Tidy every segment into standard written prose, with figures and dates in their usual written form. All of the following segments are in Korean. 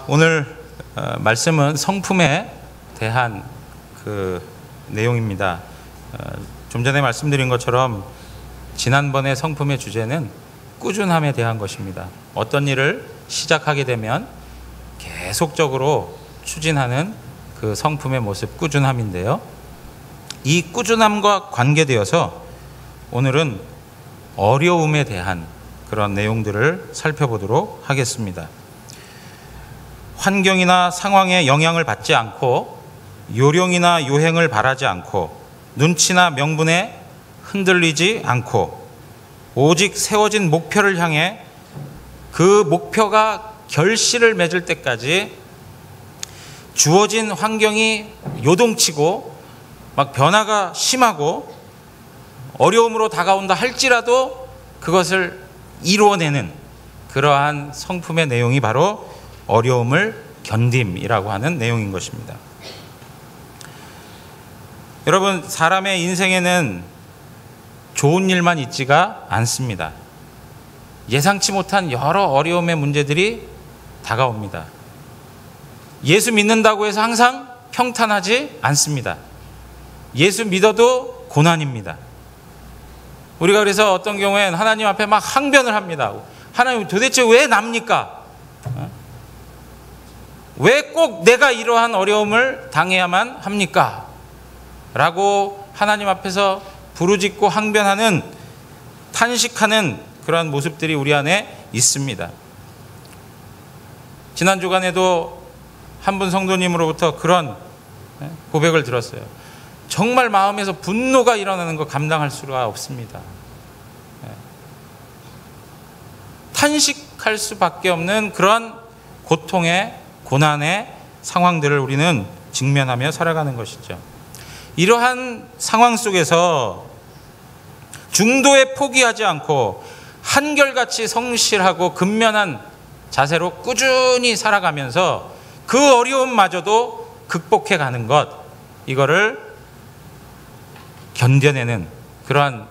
오늘 말씀은 성품에 대한 그 내용입니다. 좀 전에 말씀드린 것처럼 지난번에 성품의 주제는 꾸준함에 대한 것입니다. 어떤 일을 시작하게 되면 계속적으로 추진하는 그 성품의 모습, 꾸준함인데요. 이 꾸준함과 관계되어서 오늘은 어려움에 대한 그런 내용들을 살펴보도록 하겠습니다. 환경이나 상황에 영향을 받지 않고 요령이나 요행을 바라지 않고 눈치나 명분에 흔들리지 않고 오직 세워진 목표를 향해 그 목표가 결실을 맺을 때까지 주어진 환경이 요동치고 막 변화가 심하고 어려움으로 다가온다 할지라도 그것을 이루어내는 그러한 성품의 내용이 바로 어려움을 견딤이라고 하는 내용인 것입니다. 여러분, 사람의 인생에는 좋은 일만 있지가 않습니다. 예상치 못한 여러 어려움의 문제들이 다가옵니다. 예수 믿는다고 해서 항상 평탄하지 않습니다. 예수 믿어도 고난입니다. 우리가 그래서 어떤 경우엔 하나님 앞에 막 항변을 합니다. 하나님 도대체 왜 납니까? 왜 꼭 내가 이러한 어려움을 당해야만 합니까? 라고 하나님 앞에서 부르짖고 항변하는, 탄식하는 그러한 모습들이 우리 안에 있습니다. 지난 주간에도 한 분 성도님으로부터 그런 고백을 들었어요. 정말 마음에서 분노가 일어나는 거 감당할 수가 없습니다. 탄식할 수밖에 없는 그런 고통의, 고난의 상황들을 우리는 직면하며 살아가는 것이죠. 이러한 상황 속에서 중도에 포기하지 않고 한결같이 성실하고 근면한 자세로 꾸준히 살아가면서 그 어려움마저도 극복해 가는 것, 이거를 견뎌내는 그러한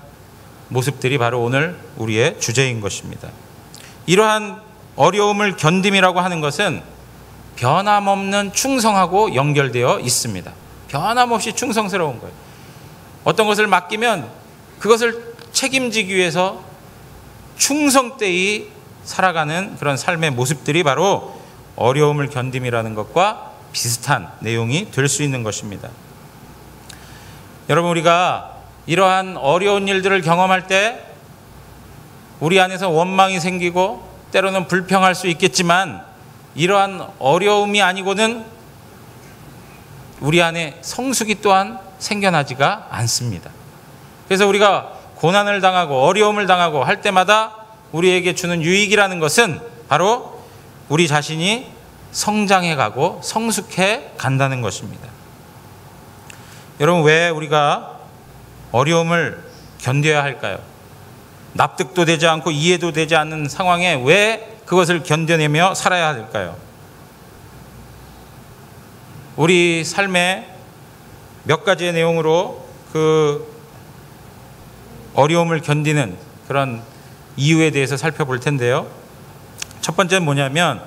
모습들이 바로 오늘 우리의 주제인 것입니다. 이러한 어려움을 견딤이라고 하는 것은 변함없는 충성하고 연결되어 있습니다. 변함없이 충성스러운 거예요. 어떤 것을 맡기면 그것을 책임지기 위해서 충성되이 살아가는 그런 삶의 모습들이 바로 어려움을 견딤이라는 것과 비슷한 내용이 될 수 있는 것입니다. 여러분, 우리가 이러한 어려운 일들을 경험할 때 우리 안에서 원망이 생기고 때로는 불평할 수 있겠지만 이러한 어려움이 아니고는 우리 안에 성숙이 또한 생겨나지가 않습니다. 그래서 우리가 고난을 당하고 어려움을 당하고 할 때마다 우리에게 주는 유익이라는 것은 바로 우리 자신이 성장해 가고 성숙해 간다는 것입니다. 여러분, 왜 우리가 어려움을 견뎌야 할까요? 납득도 되지 않고 이해도 되지 않는 상황에 왜 그것을 견뎌내며 살아야 할까요? 우리 삶의 몇 가지의 내용으로 그 어려움을 견디는 그런 이유에 대해서 살펴볼 텐데요. 첫 번째는 뭐냐면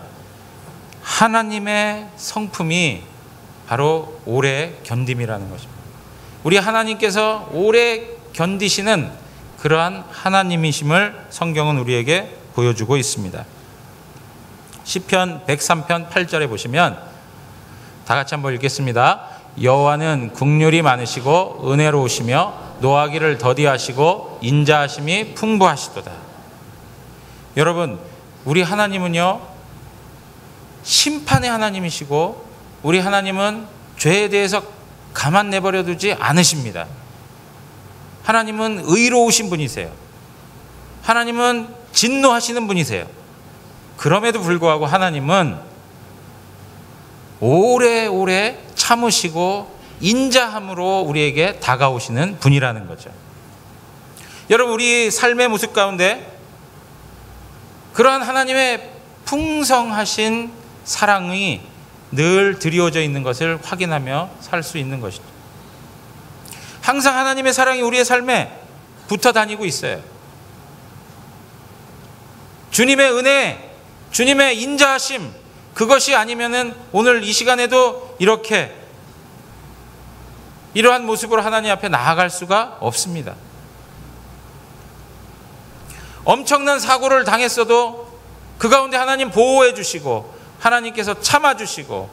하나님의 성품이 바로 오래 견딤이라는 것입니다. 우리 하나님께서 오래 견디시는 그러한 하나님이심을 성경은 우리에게 보여주고 있습니다. 시편 103편 8절에 보시면 다 같이 한번 읽겠습니다. 여호와는 긍휼이 많으시고 은혜로우시며 노하기를 더디하시고 인자하심이 풍부하시도다. 여러분, 우리 하나님은요, 심판의 하나님이시고 우리 하나님은 죄에 대해서 가만 내버려 두지 않으십니다. 하나님은 의로우신 분이세요. 하나님은 진노하시는 분이세요. 그럼에도 불구하고 하나님은 오래오래 참으시고 인자함으로 우리에게 다가오시는 분이라는 거죠. 여러분, 우리 삶의 모습 가운데 그러한 하나님의 풍성하신 사랑이 늘 드리워져 있는 것을 확인하며 살 수 있는 것이죠. 항상 하나님의 사랑이 우리의 삶에 붙어 다니고 있어요. 주님의 은혜, 주님의 인자하심, 그것이 아니면은 오늘 이 시간에도 이러한 모습으로 하나님 앞에 나아갈 수가 없습니다. 엄청난 사고를 당했어도 그 가운데 하나님 보호해 주시고, 하나님께서 참아주시고,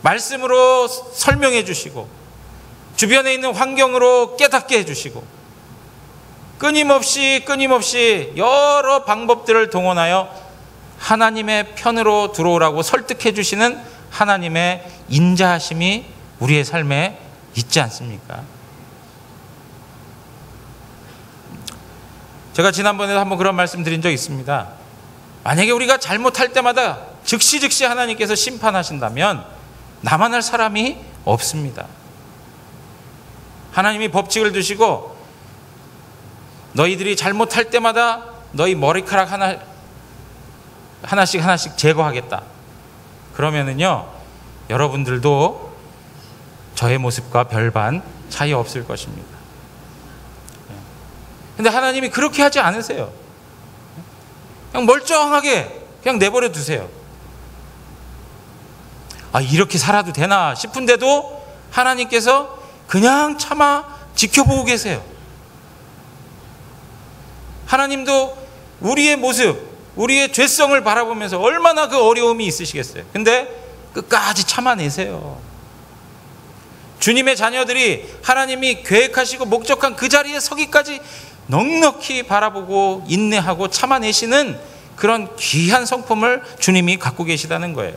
말씀으로 설명해 주시고, 주변에 있는 환경으로 깨닫게 해주시고, 끊임없이 여러 방법들을 동원하여 하나님의 편으로 들어오라고 설득해 주시는 하나님의 인자하심이 우리의 삶에 있지 않습니까? 제가 지난번에도 한번 그런 말씀 드린 적 있습니다. 만약에 우리가 잘못할 때마다 즉시 하나님께서 심판하신다면 남아날 사람이 없습니다. 하나님이 법칙을 두시고 너희들이 잘못할 때마다 너희 머리카락 하나씩 제거하겠다. 그러면은요, 여러분들도 저의 모습과 별반 차이 없을 것입니다. 근데 하나님이 그렇게 하지 않으세요. 그냥 멀쩡하게 그냥 내버려 두세요. 이렇게 살아도 되나 싶은데도 하나님께서 그냥 참아 지켜보고 계세요. 하나님도 우리의 모습, 우리의 죄성을 바라보면서 얼마나 그 어려움이 있으시겠어요. 근데 끝까지 참아내세요. 주님의 자녀들이 하나님이 계획하시고 목적한 그 자리에 서기까지 넉넉히 바라보고 인내하고 참아내시는 그런 귀한 성품을 주님이 갖고 계시다는 거예요.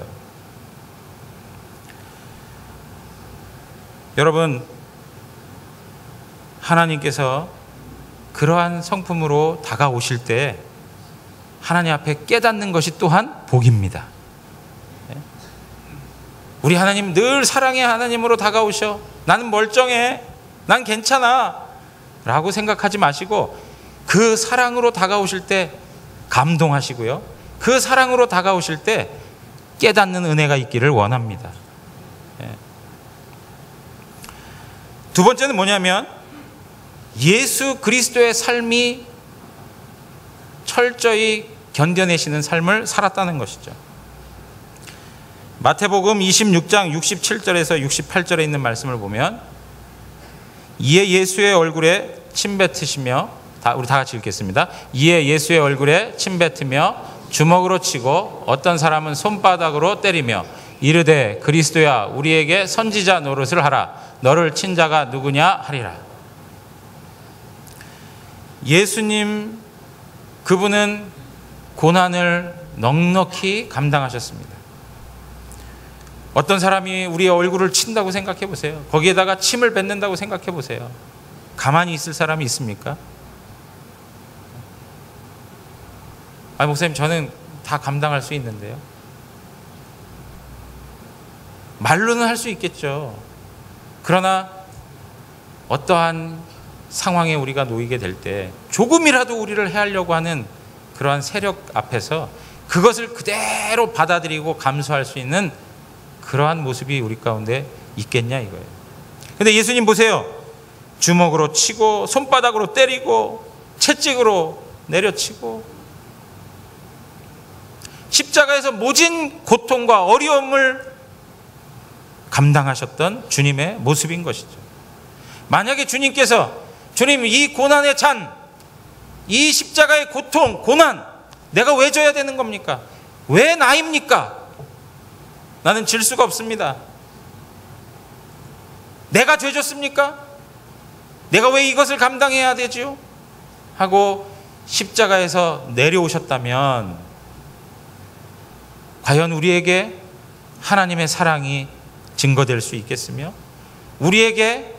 여러분, 하나님께서 그러한 성품으로 다가오실 때 하나님 앞에 깨닫는 것이 또한 복입니다. 우리 하나님 늘 사랑의 하나님으로 다가오셔. 나는 멀쩡해, 난 괜찮아 라고 생각하지 마시고, 그 사랑으로 다가오실 때 감동하시고요, 그 사랑으로 다가오실 때 깨닫는 은혜가 있기를 원합니다. 두 번째는 뭐냐면, 예수 그리스도의 삶이 철저히 견뎌내시는 삶을 살았다는 것이죠. 마태복음 26장 67절에서 68절에 있는 말씀을 보면, 이에 예수의 얼굴에 침뱉으시며, 우리 다 같이 읽겠습니다. 이에 예수의 얼굴에 침뱉으며 주먹으로 치고 어떤 사람은 손바닥으로 때리며 이르되 그리스도야 우리에게 선지자 노릇을 하라. 너를 친 자가 누구냐 하리라. 예수님, 그분은 고난을 넉넉히 감당하셨습니다. 어떤 사람이 우리의 얼굴을 친다고 생각해 보세요. 거기에다가 침을 뱉는다고 생각해 보세요. 가만히 있을 사람이 있습니까? 목사님, 저는 다 감당할 수 있는데요. 말로는 할 수 있겠죠. 그러나 어떠한 상황에 우리가 놓이게 될 때 조금이라도 우리를 해하려고 하는 그러한 세력 앞에서 그것을 그대로 받아들이고 감수할 수 있는 그러한 모습이 우리 가운데 있겠냐 이거예요. 근데 예수님 보세요. 주먹으로 치고 손바닥으로 때리고 채찍으로 내려치고 십자가에서 모진 고통과 어려움을 감당하셨던 주님의 모습인 것이죠. 만약에 주님께서, 주님 이 고난의 잔, 이 십자가의 고통, 고난 내가 왜 져야 되는 겁니까? 왜 나입니까? 나는 질 수가 없습니다. 내가 죄졌습니까? 내가 왜 이것을 감당해야 되지요? 하고 십자가에서 내려오셨다면 과연 우리에게 하나님의 사랑이 증거될 수 있겠으며 우리에게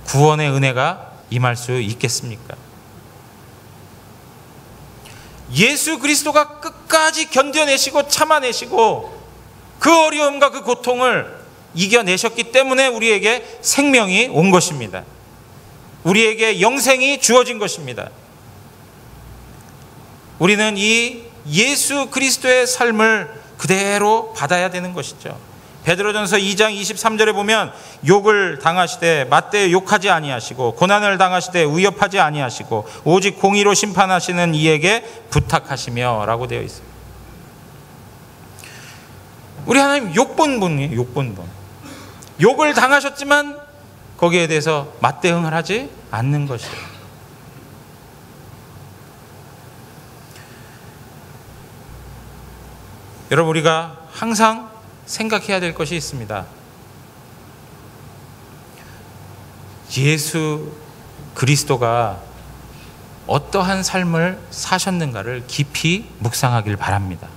구원의 은혜가 임할 수 있겠습니까? 예수 그리스도가 끝까지 견뎌내시고 참아내시고 그 어려움과 그 고통을 이겨내셨기 때문에 우리에게 생명이 온 것입니다. 우리에게 영생이 주어진 것입니다. 우리는 이 예수 그리스도의 삶을 그대로 받아야 되는 것이죠. 베드로전서 2장 23절에 보면 욕을 당하시되 맞대 욕하지 아니하시고 고난을 당하시되 위협하지 아니하시고 오직 공의로 심판하시는 이에게 부탁하시며 라고 되어 있어요. 우리 하나님 욕 본 분이에요. 욕 본 분. 욕을 당하셨지만 거기에 대해서 맞대응을 하지 않는 것이에요. 여러분, 우리가 항상 생각해야 될 것이 있습니다. 예수 그리스도가 어떠한 삶을 사셨는가를 깊이 묵상하길 바랍니다.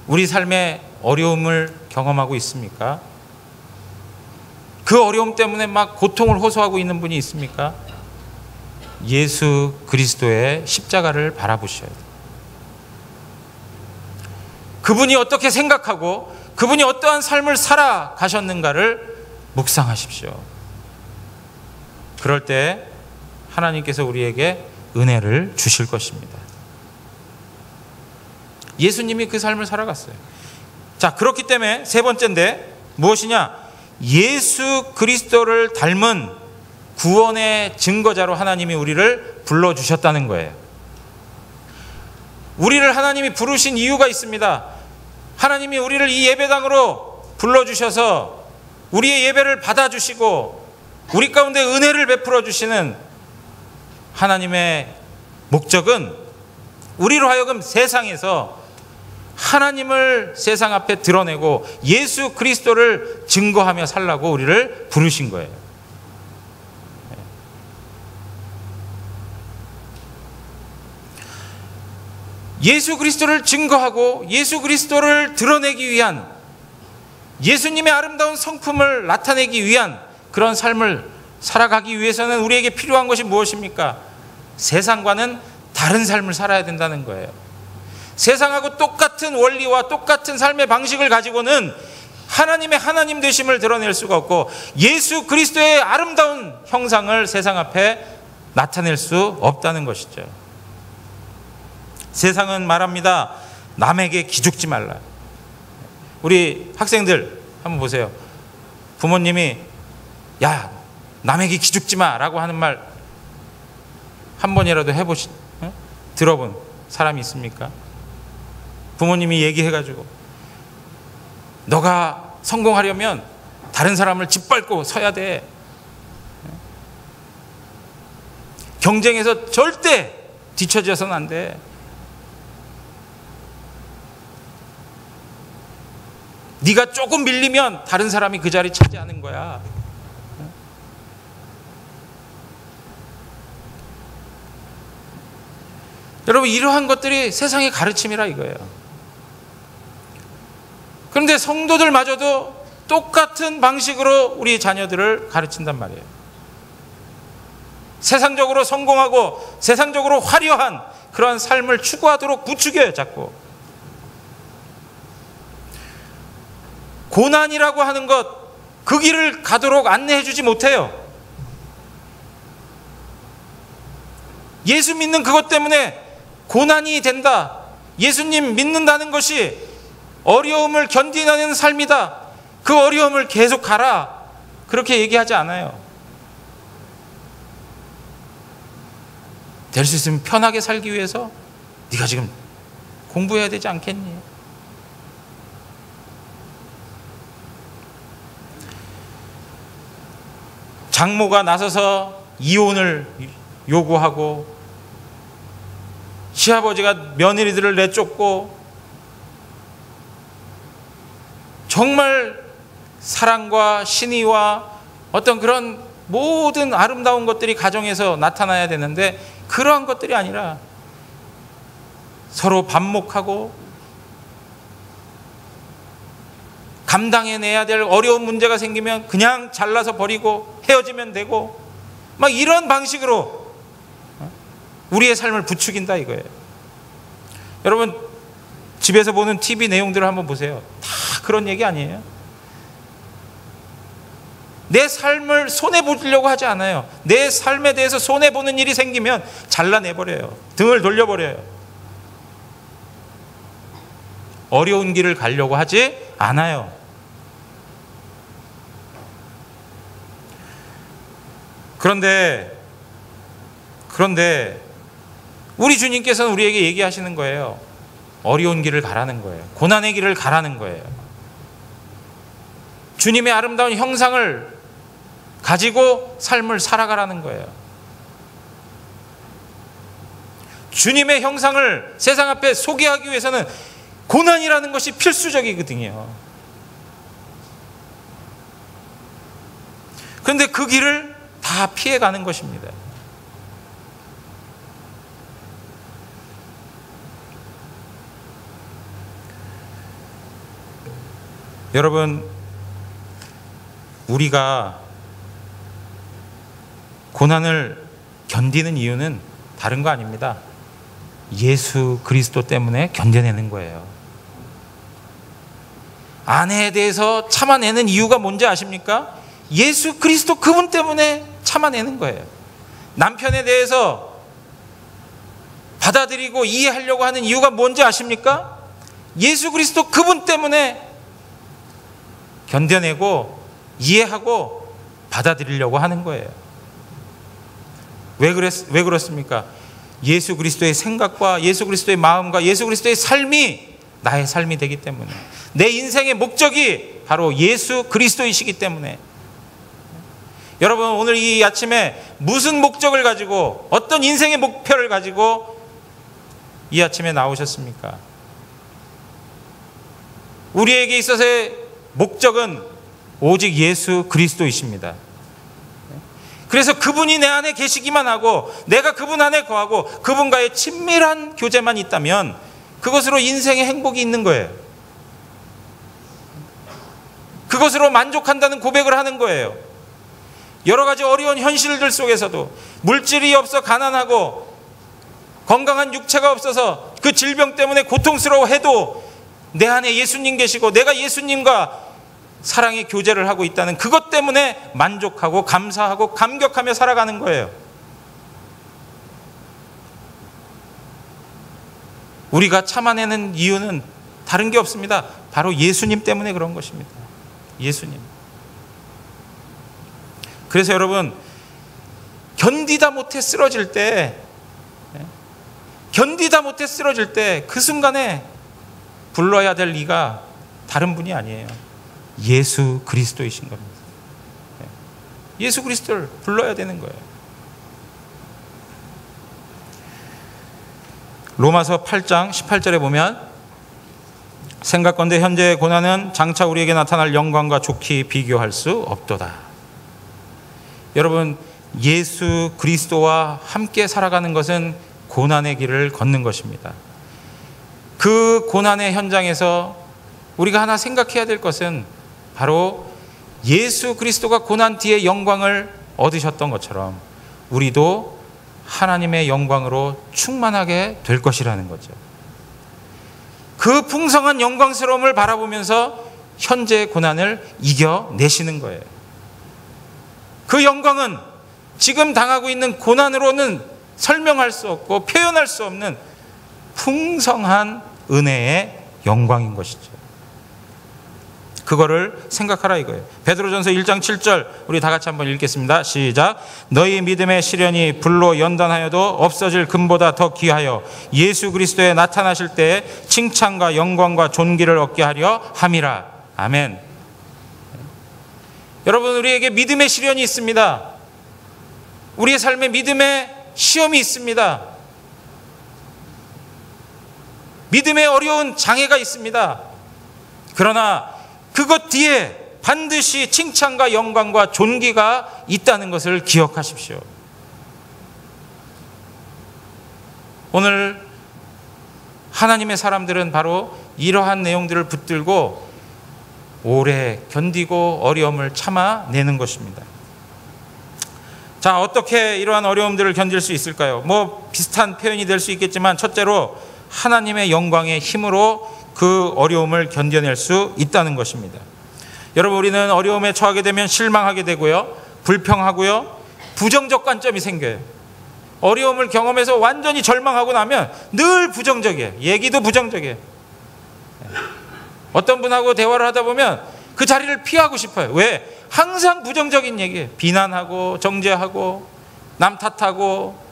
우리 삶에 어려움을 경험하고 있습니까? 그 어려움 때문에 막 고통을 호소하고 있는 분이 있습니까? 예수 그리스도의 십자가를 바라보셔야 돼요. 그분이 어떻게 생각하고 그분이 어떠한 삶을 살아가셨는가를 묵상하십시오. 그럴 때 하나님께서 우리에게 은혜를 주실 것입니다. 예수님이 그 삶을 살아갔어요. 자, 그렇기 때문에 세 번째인데 무엇이냐? 예수 그리스도를 닮은 구원의 증거자로 하나님이 우리를 불러주셨다는 거예요. 우리를 하나님이 부르신 이유가 있습니다. 하나님이 우리를 이 예배당으로 불러주셔서 우리의 예배를 받아주시고 우리 가운데 은혜를 베풀어 주시는 하나님의 목적은 우리로 하여금 세상에서 하나님을 세상 앞에 드러내고 예수 그리스도를 증거하며 살라고 우리를 부르신 거예요. 예수 그리스도를 증거하고 예수 그리스도를 드러내기 위한, 예수님의 아름다운 성품을 나타내기 위한 그런 삶을 살아가기 위해서는 우리에게 필요한 것이 무엇입니까? 세상과는 다른 삶을 살아야 된다는 거예요. 세상하고 똑같은 원리와 똑같은 삶의 방식을 가지고는 하나님의 하나님 되심을 드러낼 수가 없고 예수 그리스도의 아름다운 형상을 세상 앞에 나타낼 수 없다는 것이죠. 세상은 말합니다. 남에게 기죽지 말라. 우리 학생들 한번 보세요. 부모님이 야, 남에게 기죽지 마 라고 하는 말 한 번이라도 들어본 사람이 있습니까? 부모님이 얘기해가지고 너가 성공하려면 다른 사람을 짓밟고 서야 돼. 경쟁에서 절대 뒤처져서는 안 돼. 네가 조금 밀리면 다른 사람이 그 자리 차지하는 거야. 여러분, 이러한 것들이 세상의 가르침이라 이거예요. 그런데 성도들마저도 똑같은 방식으로 우리 자녀들을 가르친단 말이에요. 세상적으로 성공하고 세상적으로 화려한 그런 삶을 추구하도록 부추겨요, 자꾸. 고난이라고 하는 것, 그 길을 가도록 안내해 주지 못해요. 예수 믿는 그것 때문에 고난이 된다. 예수님 믿는다는 것이 어려움을 견디는 삶이다. 그 어려움을 계속 가라. 그렇게 얘기하지 않아요. 될 수 있으면 편하게 살기 위해서 네가 지금 공부해야 되지 않겠니? 장모가 나서서 이혼을 요구하고 시아버지가 며느리들을 내쫓고 정말 사랑과 신의와 어떤 그런 모든 아름다운 것들이 가정에서 나타나야 되는데 그러한 것들이 아니라 서로 반목하고 감당해내야 될 어려운 문제가 생기면 그냥 잘라서 버리고 헤어지면 되고 막 이런 방식으로 우리의 삶을 부추긴다 이거예요. 여러분, 집에서 보는 TV 내용들을 한번 보세요. 다 그런 얘기 아니에요? 내 삶을 손해보려고 하지 않아요. 내 삶에 대해서 손해보는 일이 생기면 잘라내버려요. 등을 돌려버려요. 어려운 길을 가려고 하지 않아요. 그런데 우리 주님께서는 우리에게 얘기하시는 거예요. 어려운 길을 가라는 거예요. 고난의 길을 가라는 거예요. 주님의 아름다운 형상을 가지고 삶을 살아가라는 거예요. 주님의 형상을 세상 앞에 소개하기 위해서는 고난이라는 것이 필수적이거든요. 그런데 그 길을 다 피해가는 것입니다. 여러분, 우리가 고난을 견디는 이유는 다른 거 아닙니다. 예수 그리스도 때문에 견뎌내는 거예요. 아내에 대해서 참아내는 이유가 뭔지 아십니까? 예수 그리스도 그분 때문에 참아내는 거예요. 남편에 대해서 받아들이고 이해하려고 하는 이유가 뭔지 아십니까? 예수 그리스도 그분 때문에 견뎌내고 이해하고 받아들이려고 하는 거예요. 왜 그렇습니까? 예수 그리스도의 생각과 예수 그리스도의 마음과 예수 그리스도의 삶이 나의 삶이 되기 때문에, 내 인생의 목적이 바로 예수 그리스도이시기 때문에. 여러분, 오늘 이 아침에 무슨 목적을 가지고, 어떤 인생의 목표를 가지고 이 아침에 나오셨습니까? 우리에게 있어서의 목적은 오직 예수 그리스도이십니다. 그래서 그분이 내 안에 계시기만 하고 내가 그분 안에 거하고 그분과의 친밀한 교제만 있다면 그것으로 인생의 행복이 있는 거예요. 그것으로 만족한다는 고백을 하는 거예요. 여러 가지 어려운 현실들 속에서도 물질이 없어 가난하고 건강한 육체가 없어서 그 질병 때문에 고통스러워해도 내 안에 예수님 계시고 내가 예수님과 사랑의 교제를 하고 있다는 그것 때문에 만족하고 감사하고 감격하며 살아가는 거예요. 우리가 참아내는 이유는 다른 게 없습니다. 바로 예수님 때문에 그런 것입니다. 예수님. 그래서 여러분, 견디다 못해 쓰러질 때 그 순간에 불러야 될 이가 다른 분이 아니에요. 예수 그리스도이신 겁니다. 예수 그리스도를 불러야 되는 거예요. 로마서 8장 18절에 보면, 생각건대 현재의 고난은 장차 우리에게 나타날 영광과 좋게 비교할 수 없도다. 여러분, 예수 그리스도와 함께 살아가는 것은 고난의 길을 걷는 것입니다. 그 고난의 현장에서 우리가 하나 생각해야 될 것은 바로 예수 그리스도가 고난 뒤에 영광을 얻으셨던 것처럼 우리도 하나님의 영광으로 충만하게 될 것이라는 거죠. 그 풍성한 영광스러움을 바라보면서 현재의 고난을 이겨내시는 거예요. 그 영광은 지금 당하고 있는 고난으로는 설명할 수 없고 표현할 수 없는 풍성한 은혜의 영광인 것이죠. 그거를 생각하라 이거예요. 베드로전서 1장 7절 우리 다 같이 한번 읽겠습니다. 시작. 너희 믿음의 시련이 불로 연단하여도 없어질 금보다 더 귀하여 예수 그리스도에 나타나실 때에 칭찬과 영광과 존귀를 얻게 하려 함이라. 아멘. 여러분, 우리에게 믿음의 시련이 있습니다. 우리의 삶에 믿음의 시험이 있습니다. 믿음의 어려운 장애가 있습니다. 그러나 그것 뒤에 반드시 칭찬과 영광과 존귀가 있다는 것을 기억하십시오. 오늘 하나님의 사람들은 바로 이러한 내용들을 붙들고 오래 견디고 어려움을 참아내는 것입니다. 자, 어떻게 이러한 어려움들을 견딜 수 있을까요? 비슷한 표현이 될 수 있겠지만, 첫째로 하나님의 영광의 힘으로 그 어려움을 견뎌낼 수 있다는 것입니다. 여러분, 우리는 어려움에 처하게 되면 실망하게 되고요, 불평하고요, 부정적 관점이 생겨요. 어려움을 경험해서 완전히 절망하고 나면 늘 부정적이에요. 얘기도 부정적이에요. 어떤 분하고 대화를 하다 보면 그 자리를 피하고 싶어요. 왜? 항상 부정적인 얘기예요. 비난하고 정죄하고 남 탓하고.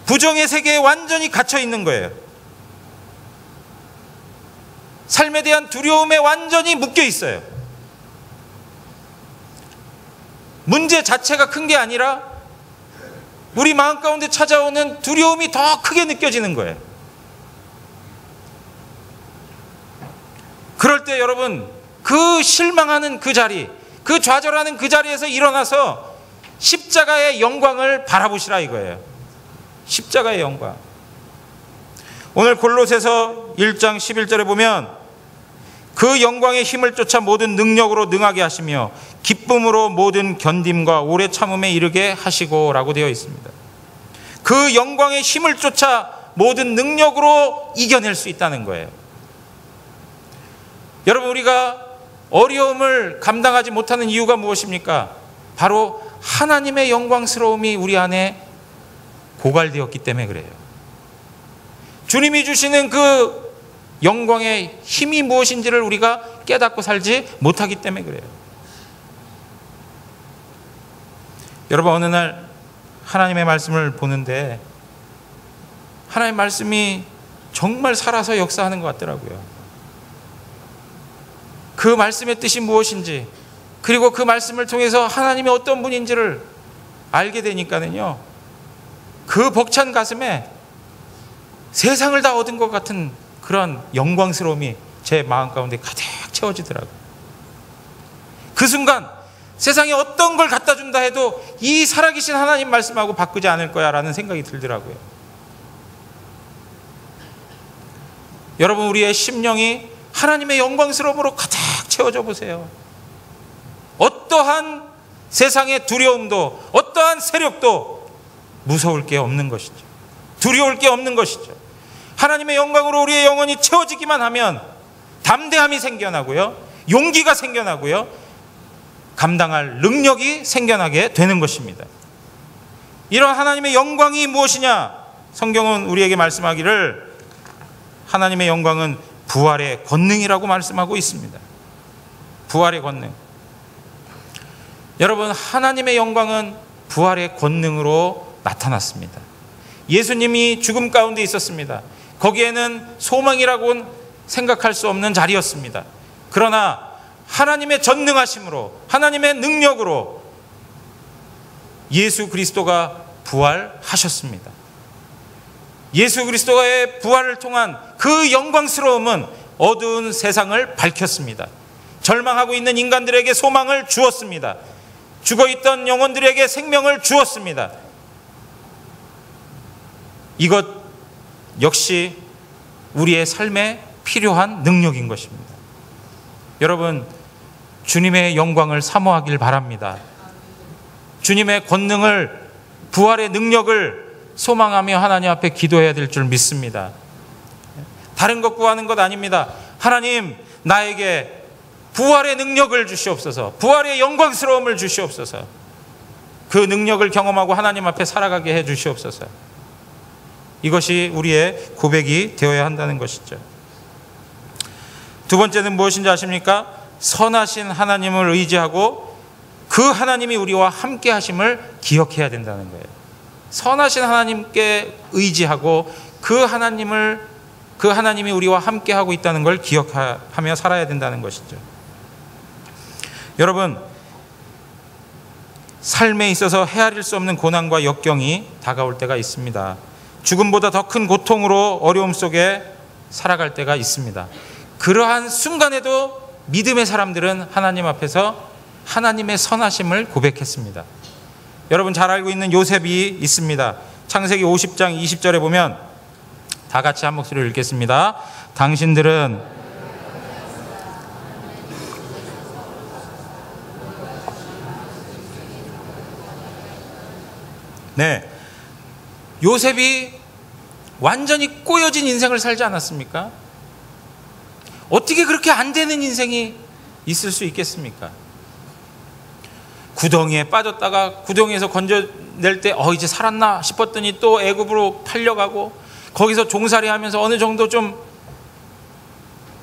부정의 세계에 완전히 갇혀 있는 거예요. 삶에 대한 두려움에 완전히 묶여 있어요. 문제 자체가 큰 게 아니라 우리 마음 가운데 찾아오는 두려움이 더 크게 느껴지는 거예요. 그럴 때 여러분, 그 실망하는 그 자리, 그 좌절하는 그 자리에서 일어나서 십자가의 영광을 바라보시라 이거예요. 십자가의 영광. 오늘 골로새서 1장 11절에 보면 그 영광의 힘을 쫓아 모든 능력으로 능하게 하시며 기쁨으로 모든 견딤과 오래 참음에 이르게 하시고 라고 되어 있습니다. 그 영광의 힘을 쫓아 모든 능력으로 이겨낼 수 있다는 거예요. 여러분, 우리가 어려움을 감당하지 못하는 이유가 무엇입니까? 바로 하나님의 영광스러움이 우리 안에 고갈되었기 때문에 그래요. 주님이 주시는 그 영광의 힘이 무엇인지를 우리가 깨닫고 살지 못하기 때문에 그래요. 여러분, 어느 날 하나님의 말씀을 보는데 하나님의 말씀이 정말 살아서 역사하는 것 같더라고요. 그 말씀의 뜻이 무엇인지, 그리고 그 말씀을 통해서 하나님이 어떤 분인지를 알게 되니까는요, 그 벅찬 가슴에 세상을 다 얻은 것 같은 그런 영광스러움이 제 마음 가운데 가득 채워지더라고요. 그 순간 세상에 어떤 걸 갖다 준다 해도 이 살아계신 하나님 말씀하고 바꾸지 않을 거야 라는 생각이 들더라고요. 여러분, 우리의 심령이 하나님의 영광스러움으로 가득 채워져 보세요. 어떠한 세상의 두려움도, 어떠한 세력도 무서울 게 없는 것이죠. 두려울 게 없는 것이죠. 하나님의 영광으로 우리의 영혼이 채워지기만 하면 담대함이 생겨나고요, 용기가 생겨나고요, 감당할 능력이 생겨나게 되는 것입니다. 이런 하나님의 영광이 무엇이냐? 성경은 우리에게 말씀하기를 하나님의 영광은 부활의 권능이라고 말씀하고 있습니다. 부활의 권능. 여러분, 하나님의 영광은 부활의 권능으로 나타났습니다. 예수님이 죽음 가운데 있었습니다. 거기에는 소망이라고는 생각할 수 없는 자리였습니다. 그러나 하나님의 전능하심으로, 하나님의 능력으로 예수 그리스도가 부활하셨습니다. 예수 그리스도의 부활을 통한 그 영광스러움은 어두운 세상을 밝혔습니다. 절망하고 있는 인간들에게 소망을 주었습니다. 죽어있던 영혼들에게 생명을 주었습니다. 이것 역시 우리의 삶에 필요한 능력인 것입니다. 여러분, 주님의 영광을 사모하길 바랍니다. 주님의 권능을, 부활의 능력을 소망하며 하나님 앞에 기도해야 될 줄 믿습니다. 다른 것 구하는 것 아닙니다. 하나님, 나에게 부활의 능력을 주시옵소서. 부활의 영광스러움을 주시옵소서. 그 능력을 경험하고 하나님 앞에 살아가게 해 주시옵소서. 이것이 우리의 고백이 되어야 한다는 것이죠. 두 번째는 무엇인지 아십니까? 선하신 하나님을 의지하고 그 하나님이 우리와 함께 하심을 기억해야 된다는 거예요. 선하신 하나님께 의지하고 그 하나님이 우리와 함께 하고 있다는 걸 기억하며 살아야 된다는 것이죠. 여러분, 삶에 있어서 헤아릴 수 없는 고난과 역경이 다가올 때가 있습니다. 죽음보다 더 큰 고통으로 어려움 속에 살아갈 때가 있습니다. 그러한 순간에도 믿음의 사람들은 하나님 앞에서 하나님의 선하심을 고백했습니다. 여러분 잘 알고 있는 요셉이 있습니다. 창세기 50장 20절에 보면 다 같이 한 목소리로 읽겠습니다. 당신들은 요셉이 완전히 꼬여진 인생을 살지 않았습니까? 어떻게 그렇게 안 되는 인생이 있을 수 있겠습니까? 구덩이에 빠졌다가 구덩이에서 건져낼 때 이제 살았나 싶었더니 또 애굽으로 팔려가고 거기서 종살이 하면서 어느 정도 좀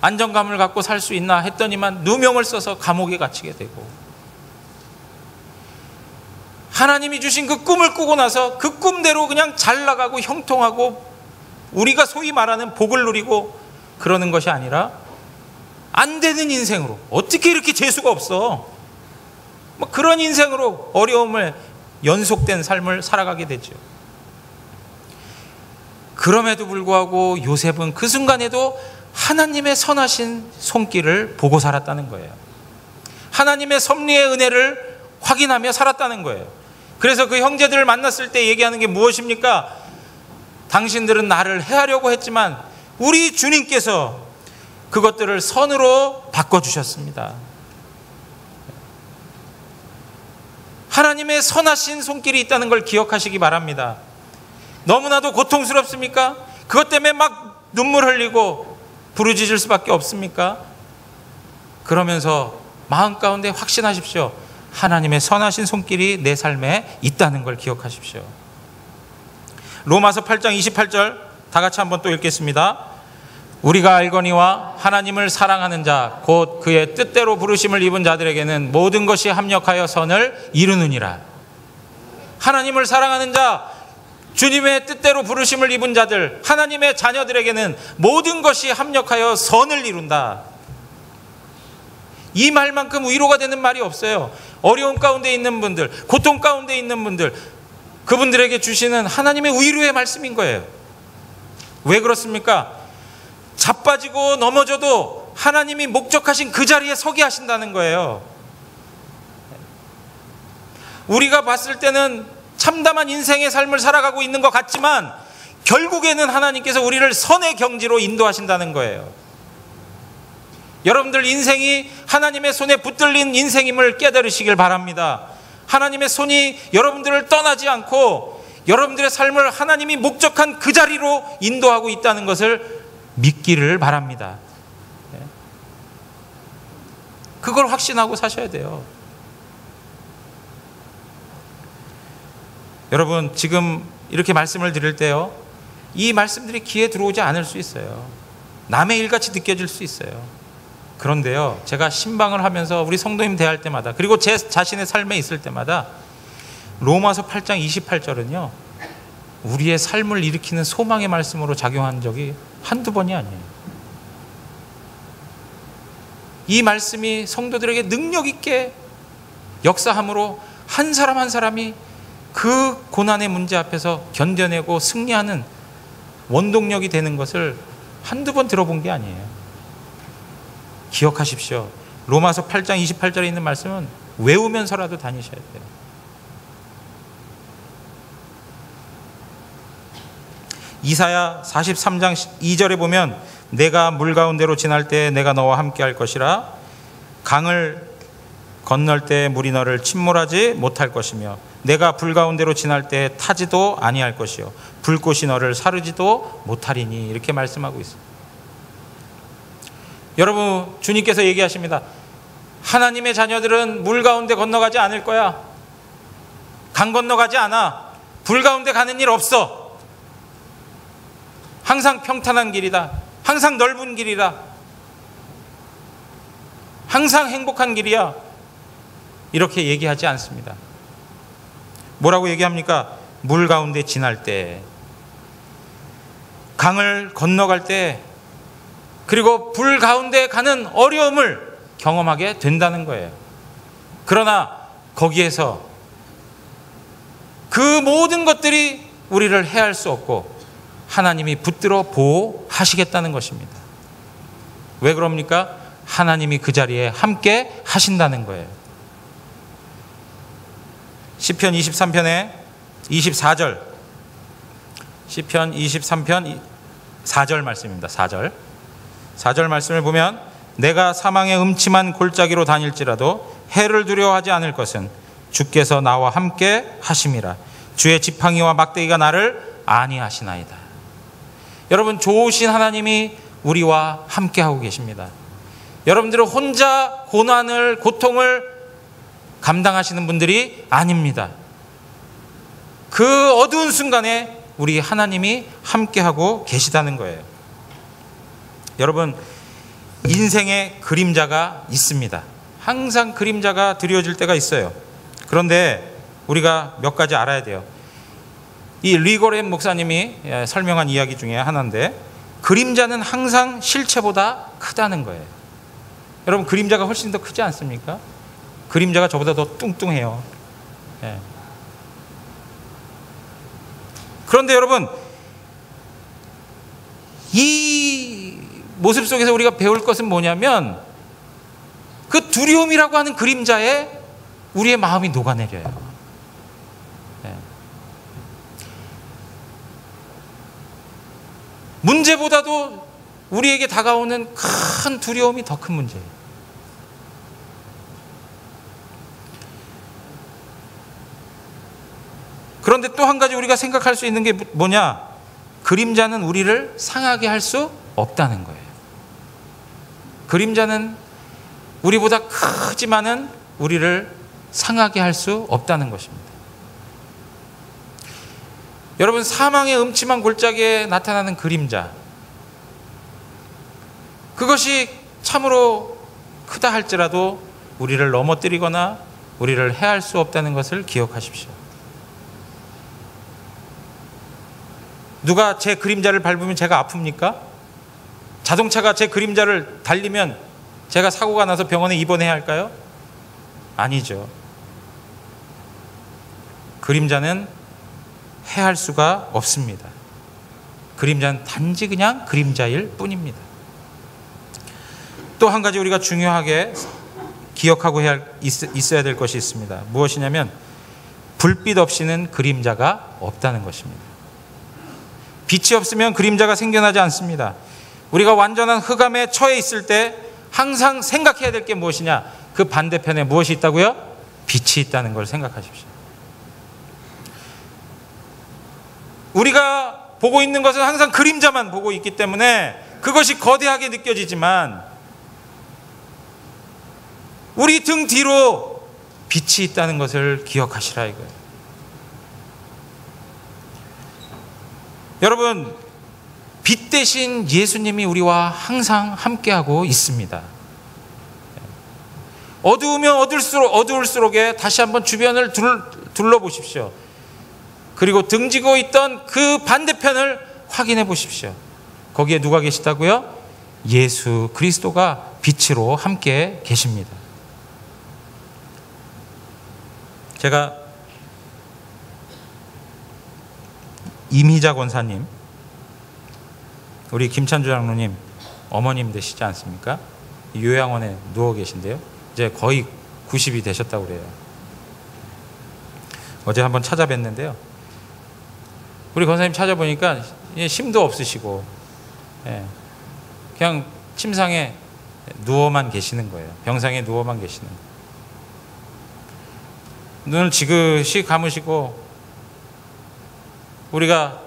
안정감을 갖고 살 수 있나 했더니만 누명을 써서 감옥에 갇히게 되고, 하나님이 주신 그 꿈을 꾸고 나서 그 꿈대로 그냥 잘 나가고 형통하고 우리가 소위 말하는 복을 누리고 그러는 것이 아니라 안 되는 인생으로, 어떻게 이렇게 재수가 없어, 뭐 그런 인생으로 어려움을 연속된 삶을 살아가게 되죠. 그럼에도 불구하고 요셉은 그 순간에도 하나님의 선하신 손길을 보고 살았다는 거예요. 하나님의 섭리의 은혜를 확인하며 살았다는 거예요. 그래서 그 형제들을 만났을 때 얘기하는 게 무엇입니까? 당신들은 나를 해하려고 했지만 우리 주님께서 그것들을 선으로 바꿔주셨습니다. 하나님의 선하신 손길이 있다는 걸 기억하시기 바랍니다. 너무나도 고통스럽습니까? 그것 때문에 막 눈물 흘리고 부르짖을 수밖에 없습니까? 그러면서 마음 가운데 확신하십시오. 하나님의 선하신 손길이 내 삶에 있다는 걸 기억하십시오. 로마서 8장 28절 다 같이 한번 또 읽겠습니다. 우리가 알거니와 하나님을 사랑하는 자 곧 그의 뜻대로 부르심을 입은 자들에게는 모든 것이 합력하여 선을 이루느니라. 하나님을 사랑하는 자, 주님의 뜻대로 부르심을 입은 자들, 하나님의 자녀들에게는 모든 것이 합력하여 선을 이룬다. 이 말만큼 위로가 되는 말이 없어요. 어려움 가운데 있는 분들, 고통 가운데 있는 분들, 그분들에게 주시는 하나님의 위로의 말씀인 거예요. 왜 그렇습니까? 자빠지고 넘어져도 하나님이 목적하신 그 자리에 서게 하신다는 거예요. 우리가 봤을 때는 참담한 인생의 삶을 살아가고 있는 것 같지만 결국에는 하나님께서 우리를 선의 경지로 인도하신다는 거예요. 여러분들 인생이 하나님의 손에 붙들린 인생임을 깨달으시길 바랍니다. 하나님의 손이 여러분들을 떠나지 않고 여러분들의 삶을 하나님이 목적한 그 자리로 인도하고 있다는 것을 믿기를 바랍니다. 그걸 확신하고 사셔야 돼요. 여러분, 지금 이렇게 말씀을 드릴 때요, 이 말씀들이 귀에 들어오지 않을 수 있어요. 남의 일같이 느껴질 수 있어요. 그런데요, 제가 신방을 하면서 우리 성도님 대할 때마다, 그리고 제 자신의 삶에 있을 때마다 로마서 8장 28절은요 우리의 삶을 일으키는 소망의 말씀으로 작용한 적이 한두 번이 아니에요. 이 말씀이 성도들에게 능력 있게 역사함으로 한 사람 한 사람이 그 고난의 문제 앞에서 견뎌내고 승리하는 원동력이 되는 것을 한두 번 들어본 게 아니에요. 기억하십시오. 로마서 8장 28절에 있는 말씀은 외우면서라도 다니셔야 돼요. 이사야 43장 2절에 보면 내가 물 가운데로 지날 때 내가 너와 함께 할 것이라 강을 건널 때 물이 너를 침몰하지 못할 것이며 내가 불 가운데로 지날 때 타지도 아니할 것이요 불꽃이 너를 사르지도 못하리니, 이렇게 말씀하고 있습니다. 여러분, 주님께서 얘기하십니다. 하나님의 자녀들은 물 가운데 건너가지 않을 거야. 강 건너가지 않아. 불 가운데 가는 일 없어. 항상 평탄한 길이다. 항상 넓은 길이다. 항상 행복한 길이야. 이렇게 얘기하지 않습니다. 뭐라고 얘기합니까? 물 가운데 지날 때, 강을 건너갈 때, 그리고 불 가운데 가는 어려움을 경험하게 된다는 거예요. 그러나 거기에서 그 모든 것들이 우리를 해할 수 없고 하나님이 붙들어 보호하시겠다는 것입니다. 왜 그럽니까? 하나님이 그 자리에 함께 하신다는 거예요. 시편 23편의 24절, 시편 23편 4절 말씀입니다. 4절 말씀을 보면 내가 사망의 음침한 골짜기로 다닐지라도 해를 두려워하지 않을 것은 주께서 나와 함께 하심이라. 주의 지팡이와 막대기가 나를 안위하시나이다. 여러분, 좋으신 하나님이 우리와 함께 하고 계십니다. 여러분들은 혼자 고난을, 고통을 감당하시는 분들이 아닙니다. 그 어두운 순간에 우리 하나님이 함께 하고 계시다는 거예요. 여러분, 인생에 그림자가 있습니다. 항상 그림자가 드리워질 때가 있어요. 그런데 우리가 몇 가지 알아야 돼요. 이 리고렌 목사님이 설명한 이야기 중에 하나인데, 그림자는 항상 실체보다 크다는 거예요. 여러분, 그림자가 훨씬 더 크지 않습니까? 그림자가 저보다 더 뚱뚱해요. 예. 그런데 여러분, 이 모습 속에서 우리가 배울 것은 뭐냐면, 그 두려움이라고 하는 그림자에 우리의 마음이 녹아내려요. 예. 문제보다도 우리에게 다가오는 큰 두려움이 더 큰 문제예요. 그런데 또 한 가지 우리가 생각할 수 있는 게 뭐냐? 그림자는 우리를 상하게 할 수 없다는 거예요. 그림자는 우리보다 크지만은 우리를 상하게 할 수 없다는 것입니다. 여러분, 사망의 음침한 골짜기에 나타나는 그림자, 그것이 참으로 크다 할지라도 우리를 넘어뜨리거나 우리를 해할 수 없다는 것을 기억하십시오. 누가 제 그림자를 밟으면 제가 아픕니까? 자동차가 제 그림자를 달리면 제가 사고가 나서 병원에 입원해야 할까요? 아니죠. 그림자는 해할 수가 없습니다. 그림자는 단지 그냥 그림자일 뿐입니다. 또 한 가지 우리가 중요하게 기억하고 있어야 될 것이 있습니다. 무엇이냐면, 불빛 없이는 그림자가 없다는 것입니다. 빛이 없으면 그림자가 생겨나지 않습니다. 우리가 완전한 흑암에 처해 있을 때 항상 생각해야 될 게 무엇이냐? 그 반대편에 무엇이 있다고요? 빛이 있다는 걸 생각하십시오. 우리가 보고 있는 것은 항상 그림자만 보고 있기 때문에 그것이 거대하게 느껴지지만, 우리 등 뒤로 빛이 있다는 것을 기억하시라 이거예요. 여러분, 빛 대신 예수님이 우리와 항상 함께하고 있습니다. 어두우면 어두울수록에 다시 한번 주변을 둘러보십시오. 그리고 등지고 있던 그 반대편을 확인해 보십시오. 거기에 누가 계시다고요? 예수 그리스도가 빛으로 함께 계십니다. 제가 임희자 권사님, 우리 김찬주 장로님 어머님 되시지 않습니까? 요양원에 누워 계신데요, 이제 거의 90이 되셨다고 그래요. 어제 한번 찾아뵀는데요, 우리 권사님 찾아보니까 힘도 없으시고 그냥 침상에 누워만 계시는 거예요. 병상에 누워만 계시는 거예요. 눈을 지그시 감으시고 우리가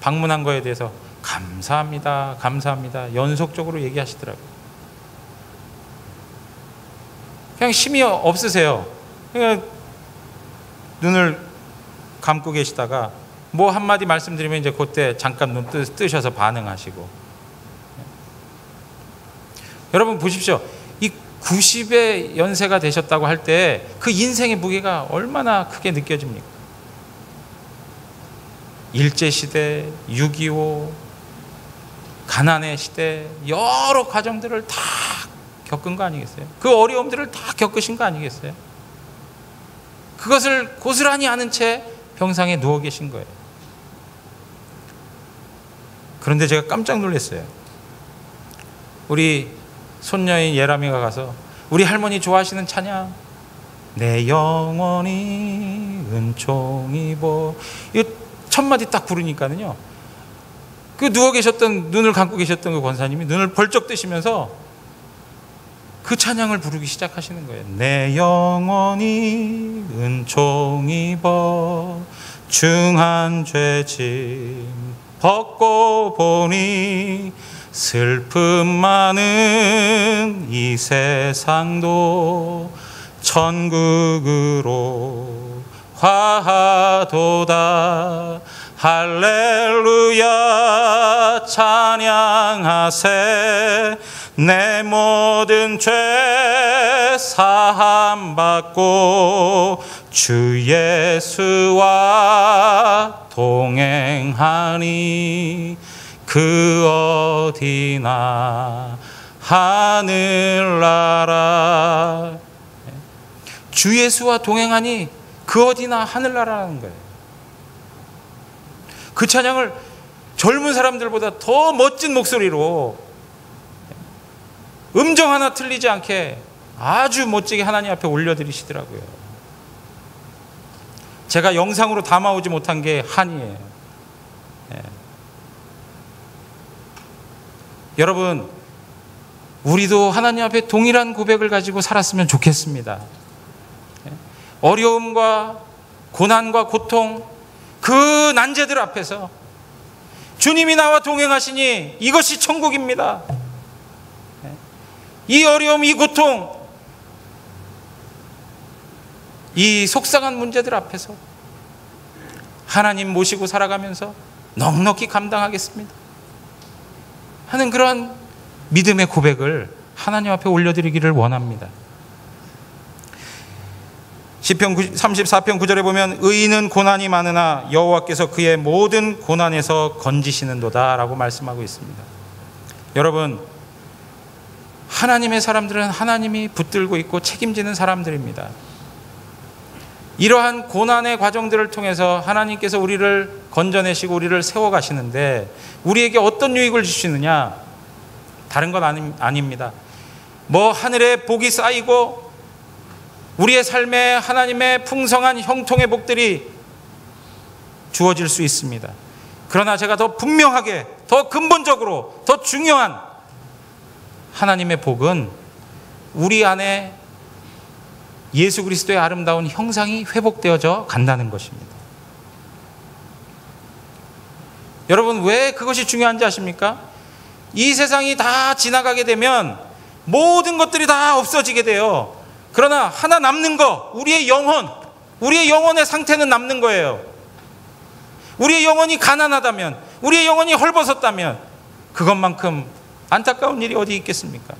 방문한 거에 대해서 감사합니다, 감사합니다 연속적으로 얘기하시더라고요. 그냥 힘이 없으세요. 그냥 눈을 감고 계시다가 뭐 한마디 말씀드리면 이제 그때 잠깐 눈 뜨셔서 반응하시고. 여러분 보십시오. 이 90의 연세가 되셨다고 할 때 그 인생의 무게가 얼마나 크게 느껴집니까? 일제시대, 6.25, 가난의 시대, 여러 과정들을 다 겪은 거 아니겠어요? 그 어려움들을 다 겪으신 거 아니겠어요? 그것을 고스란히 아는 채 병상에 누워 계신 거예요. 그런데 제가 깜짝 놀랐어요. 우리 손녀인 예람이가 가서 우리 할머니 좋아하시는 찬양, 내 영혼이 은총 입어, 이 첫 마디 딱 부르니까는요, 그 누워 계셨던, 눈을 감고 계셨던 그 권사님이 눈을 벌쩍 뜨시면서 그 찬양을 부르기 시작하시는 거예요. 내 영혼이 은총 입어 중한 죄짐 벗고 보니 슬픔 많은 이 세상도 천국으로 화하도다. 할렐루야 찬양하세. 내 모든 죄 사함 받고 주 예수와 동행하니 그 어디나 하늘나라. 주 예수와 동행하니 그 어디나 하늘나라라는 거예요. 그 찬양을 젊은 사람들보다 더 멋진 목소리로 음정 하나 틀리지 않게 아주 멋지게 하나님 앞에 올려드리시더라고요. 제가 영상으로 담아오지 못한 게 한이에요. 여러분, 우리도 하나님 앞에 동일한 고백을 가지고 살았으면 좋겠습니다. 어려움과 고난과 고통, 그 난제들 앞에서 주님이 나와 동행하시니 이것이 천국입니다. 이 어려움, 이 고통, 이 속상한 문제들 앞에서 하나님 모시고 살아가면서 넉넉히 감당하겠습니다 하는 그런 믿음의 고백을 하나님 앞에 올려드리기를 원합니다. 시편 34편 9절에 보면 의인은 고난이 많으나 여호와께서 그의 모든 고난에서 건지시는도다 라고 말씀하고 있습니다. 여러분, 하나님의 사람들은 하나님이 붙들고 있고 책임지는 사람들입니다. 이러한 고난의 과정들을 통해서 하나님께서 우리를 건져내시고 우리를 세워가시는데 우리에게 어떤 유익을 주시느냐? 다른 건 아닙니다. 뭐 하늘에 복이 쌓이고 우리의 삶에 하나님의 풍성한 형통의 복들이 주어질 수 있습니다. 그러나 제가 더 분명하게, 더 근본적으로, 더 중요한 하나님의 복은 우리 안에 예수 그리스도의 아름다운 형상이 회복되어져 간다는 것입니다. 여러분, 왜 그것이 중요한지 아십니까? 이 세상이 다 지나가게 되면 모든 것들이 다 없어지게 돼요. 그러나 하나 남는 거, 우리의 영혼, 우리의 영혼의 상태는 남는 거예요. 우리의 영혼이 가난하다면, 우리의 영혼이 헐벗었다면 그것만큼 안타까운 일이 어디 있겠습니까?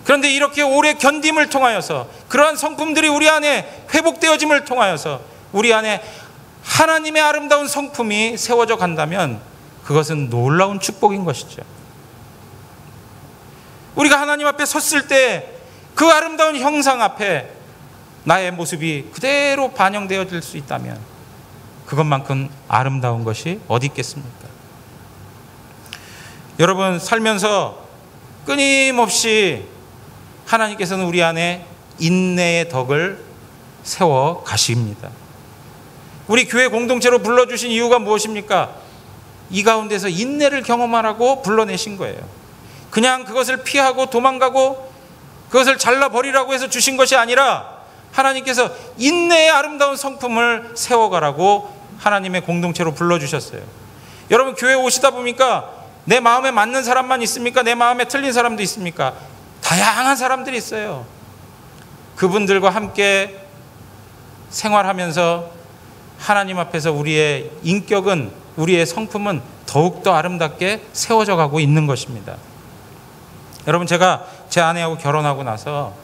그런데 이렇게 오래 견딤을 통하여서, 그러한 성품들이 우리 안에 회복되어짐을 통하여서 우리 안에 하나님의 아름다운 성품이 세워져 간다면 그것은 놀라운 축복인 것이죠. 우리가 하나님 앞에 섰을 때 그 아름다운 형상 앞에 나의 모습이 그대로 반영되어질 수 있다면 그것만큼 아름다운 것이 어디 있겠습니까? 여러분, 살면서 끊임없이 하나님께서는 우리 안에 인내의 덕을 세워 가십니다. 우리 교회 공동체로 불러주신 이유가 무엇입니까? 이 가운데서 인내를 경험하라고 불러내신 거예요. 그냥 그것을 피하고 도망가고 그것을 잘라버리라고 해서 주신 것이 아니라 하나님께서 인내의 아름다운 성품을 세워가라고 하나님의 공동체로 불러주셨어요. 여러분, 교회 오시다 보니까 내 마음에 맞는 사람만 있습니까? 내 마음에 틀린 사람도 있습니까? 다양한 사람들이 있어요. 그분들과 함께 생활하면서 하나님 앞에서 우리의 인격은, 우리의 성품은 더욱더 아름답게 세워져 가고 있는 것입니다. 여러분, 제가 제 아내하고 결혼하고 나서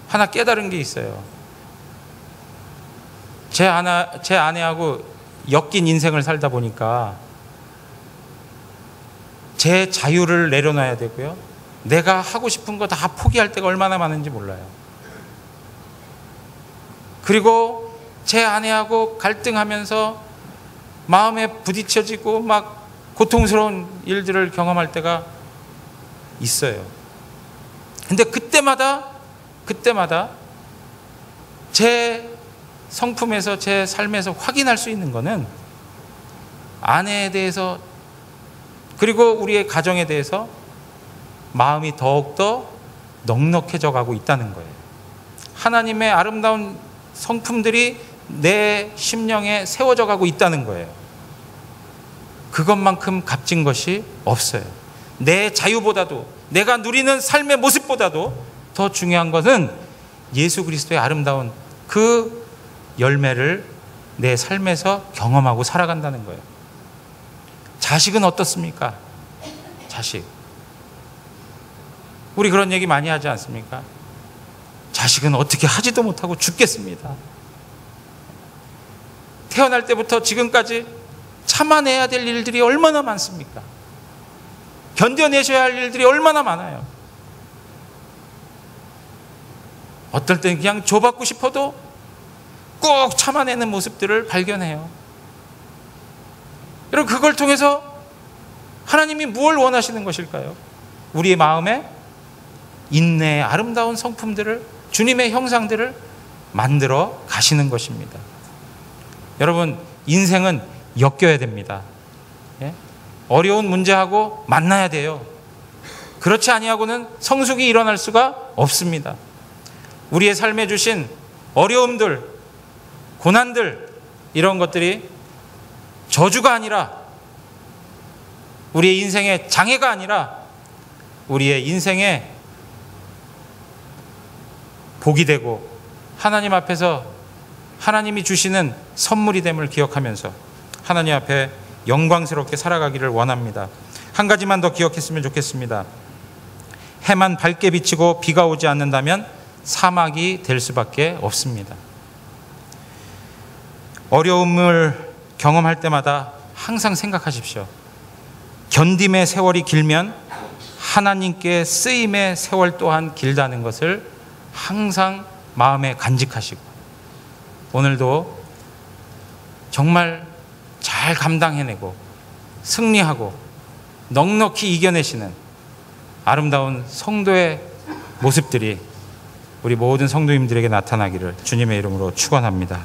하나 깨달은 게 있어요. 제 아내하고 엮인 인생을 살다 보니까 제 자유를 내려놔야 되고요, 내가 하고 싶은 거 다 포기할 때가 얼마나 많은지 몰라요. 그리고 제 아내하고 갈등하면서 마음에 부딪혀지고 막 고통스러운 일들을 경험할 때가 있어요. 근데 그때마다 제 성품에서, 제 삶에서 확인할 수 있는 거는 아내에 대해서, 그리고 우리의 가정에 대해서 마음이 더욱더 넉넉해져 가고 있다는 거예요. 하나님의 아름다운 성품들이 내 심령에 세워져 가고 있다는 거예요. 그것만큼 값진 것이 없어요. 내 자유보다도, 내가 누리는 삶의 모습보다도 더 중요한 것은 예수 그리스도의 아름다운 그 열매를 내 삶에서 경험하고 살아간다는 거예요. 자식은 어떻습니까? 자식. 우리 그런 얘기 많이 하지 않습니까? 자식은 어떻게 하지도 못하고 죽겠습니다. 태어날 때부터 지금까지 참아내야 될 일들이 얼마나 많습니까? 견뎌내셔야 할 일들이 얼마나 많아요. 어떨 때는 그냥 줘받고 싶어도 꼭 참아내는 모습들을 발견해요. 여러분, 그걸 통해서 하나님이 무엇을 원하시는 것일까요? 우리의 마음에 인내의 아름다운 성품들을, 주님의 형상들을 만들어 가시는 것입니다. 여러분, 인생은 엮여야 됩니다. 예? 어려운 문제하고 만나야 돼요. 그렇지 아니하고는 성숙이 일어날 수가 없습니다. 우리의 삶에 주신 어려움들, 고난들, 이런 것들이 저주가 아니라, 우리의 인생의 장애가 아니라 우리의 인생의 복이 되고 하나님 앞에서 하나님이 주시는 선물이 됨을 기억하면서 하나님 앞에 영광스럽게 살아가기를 원합니다. 한 가지만 더 기억했으면 좋겠습니다. 해만 밝게 비치고 비가 오지 않는다면 사막이 될 수밖에 없습니다. 어려움을 경험할 때마다 항상 생각하십시오. 견딤의 세월이 길면 하나님께 쓰임의 세월 또한 길다는 것을 항상 마음에 간직하시고, 오늘도 정말 잘 감당해내고 승리하고 넉넉히 이겨내시는 아름다운 성도의 모습들이 우리 모든 성도님들에게 나타나기를 주님의 이름으로 축원합니다.